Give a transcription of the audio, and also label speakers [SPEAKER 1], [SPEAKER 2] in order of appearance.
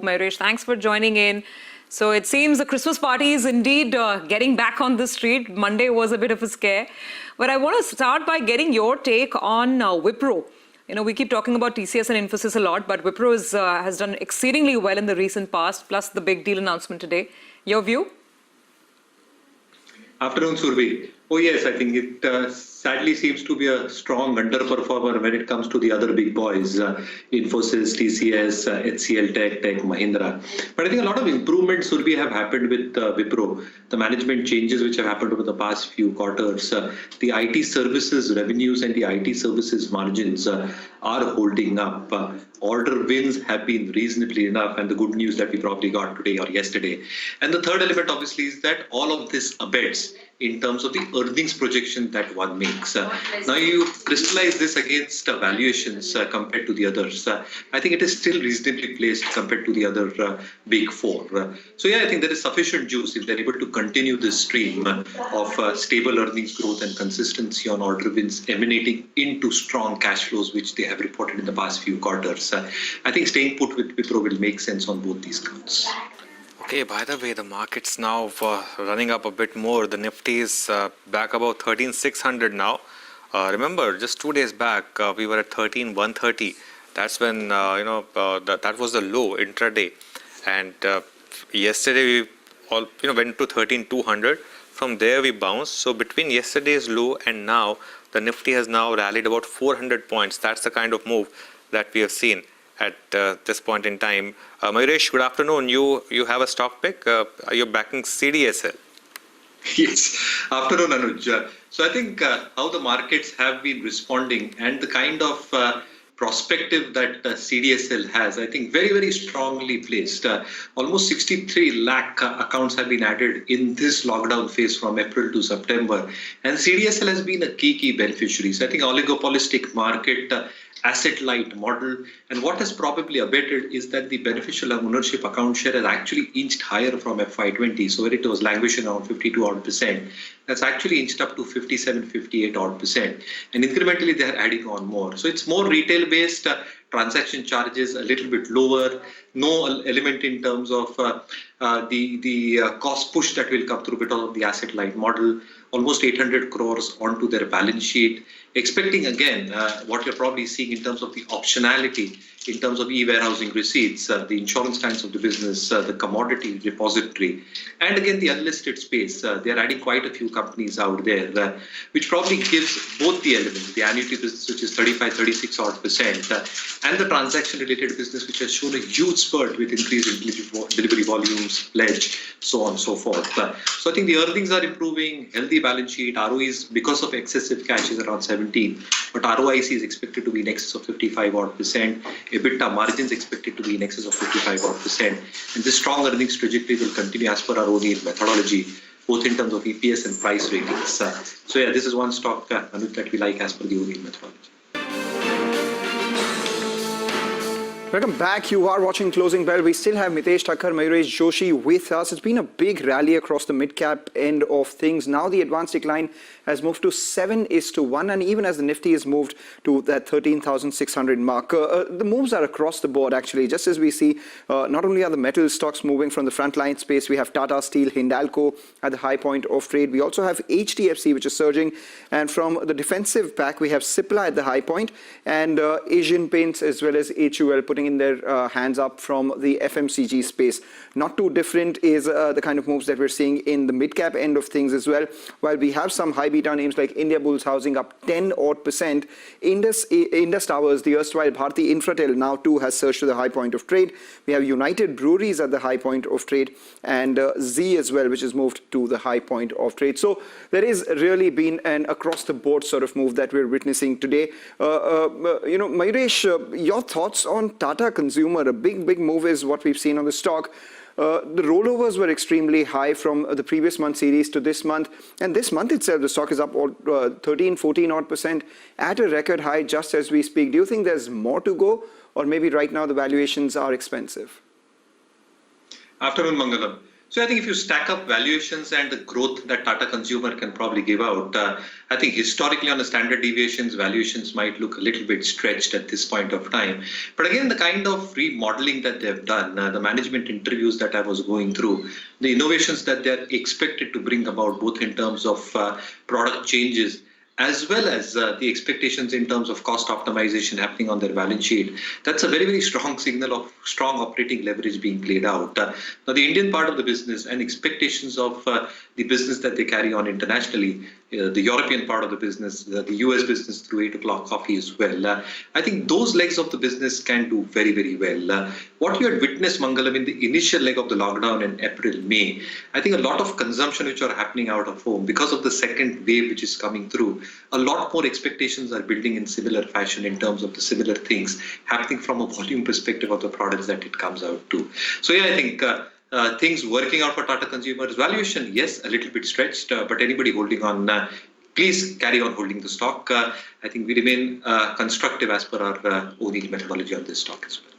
[SPEAKER 1] Mayuresh, thanks for joining in. So it seems the Christmas party is indeed getting back on the street. Monday was a bit of a scare. But I want to start by getting your take on Wipro. You know, we keep talking about TCS and Infosys a lot, but Wipro has done exceedingly well in the recent past, plus the big deal announcement today. Your view?
[SPEAKER 2] Afternoon, Survi. Oh yes, I think it sadly seems to be a strong underperformer when it comes to the other big boys, Infosys, TCS, HCL Tech, Mahindra. But I think a lot of improvements, Survi, have happened with Wipro. The management changes which have happened over the past few quarters, the IT services revenues and the IT services margins are holding up. Order wins have been reasonably enough, and the good news that we probably got today or yesterday. And the third element, obviously, is that all of this abets in terms of the earnings projection that one makes. Now you crystallize this against valuations compared to the others. I think it is still reasonably placed compared to the other big four. So yeah, I think there is sufficient juice if they're able to continue this stream of stable earnings growth and consistency on order wins emanating into strong cash flows, which they have reported in the past few quarters. I think staying put with Wipro will make sense on both these counts.
[SPEAKER 3] Okay, by the way, the market's now running up a bit more. The Nifty is back about 13,600 now. Remember, just 2 days back, we were at 13,130. That's when, that was the low intraday. And yesterday, we all went to 13,200. From there, we bounced. So between yesterday's low and now, the Nifty has now rallied about 400 points. That's the kind of move that we have seen at this point in time. Mayuresh, good afternoon. You have a stock pick. You're backing CDSL.
[SPEAKER 2] Yes. Afternoon, Anuj. So I think how the markets have been responding and the kind of perspective that CDSL has, I think very, very strongly placed. Almost 63 lakh accounts have been added in this lockdown phase from April to September. And CDSL has been a key beneficiary. So I think oligopolistic market, asset-light model. And what has probably abated is that the beneficial ownership account share has actually inched higher from FY20. So where it was languishing around 52%, that's actually inched up to 58%. And incrementally, they are adding on more. So it's more retail-based, transaction charges a little bit lower, no element in terms of the cost push that will come through because of the asset-light model. Almost 800 crores onto their balance sheet, expecting again what you're probably seeing in terms of the optionality, in terms of e-warehousing receipts, the insurance kinds of the business, the commodity repository, and again the unlisted space. They're adding quite a few companies out there, which probably gives both the elements, the annuity business, which is 35-36% and the transaction-related business, which has shown a huge spurt with increased delivery volumes, pledge, so on and so forth. So I think the earnings are improving, healthy balance sheet, ROEs because of excessive cash is around 17, but ROIC is expected to be in excess of 55%. EBITDA margins expected to be in excess of 55%. And this strong earnings trajectory will continue as per our own methodology, both in terms of EPS and price ratings. So yeah, this is one stock Anuj, that we like as per the own methodology.
[SPEAKER 4] Welcome back. You are watching Closing Bell. We still have Mitesh Thakkar, Mayuresh Joshi with us. It's been a big rally across the mid-cap end of things. Now the advanced decline has moved to 7:1, and even as the Nifty has moved to that 13,600 mark. The moves are across the board, actually. Just as we see, not only are the metal stocks moving from the frontline space, we have Tata Steel, Hindalco at the high point of trade. We also have HDFC, which is surging. And from the defensive pack, we have Cipla at the high point, and Asian Paints as well as HUL putting in their hands up from the FMCG space. Not too different is the kind of moves that we're seeing in the mid-cap end of things as well. While we have some high beta names like India Bulls Housing up 10% Indus Towers, the erstwhile Bharti Infratel, now too has surged to the high point of trade. We have United Breweries at the high point of trade, and Z as well, which has moved to the high point of trade. So there is really been an across-the-board sort of move that we're witnessing today. Mayuresh, your thoughts on Tata Consumer? A big move is what we've seen on the stock. The rollovers were extremely high from the previous month series to this month. And this month itself, the stock is up 13-14% at a record high just as we speak. Do you think there's more to go, or maybe right now the valuations are expensive?
[SPEAKER 2] Afternoon, Mangalam. So I think if you stack up valuations and the growth that Tata Consumer can probably give out, I think historically on a standard deviations, valuations might look a little bit stretched at this point of time. But again, the kind of remodeling that they've done, the management interviews that I was going through, the innovations that they're expected to bring about, both in terms of product changes, as well as the expectations in terms of cost optimization happening on their balance sheet. That's a very, very strong signal of strong operating leverage being played out. Now, the Indian part of the business and expectations of the business that they carry on internationally, the European part of the business, the US business through 8 o'clock coffee as well. I think those legs of the business can do very, very well. What you had witnessed, Mangalam, in the initial leg of the lockdown in April, May, I think a lot of consumption which are happening out of home because of the second wave which is coming through, a lot more expectations are building in similar fashion in terms of the similar things happening from a volume perspective of the products that it comes out to. So yeah, I think things working out for Tata Consumers. Valuation, yes, a little bit stretched, but anybody holding on, please carry on holding the stock. I think we remain constructive as per our own methodology on this stock as well.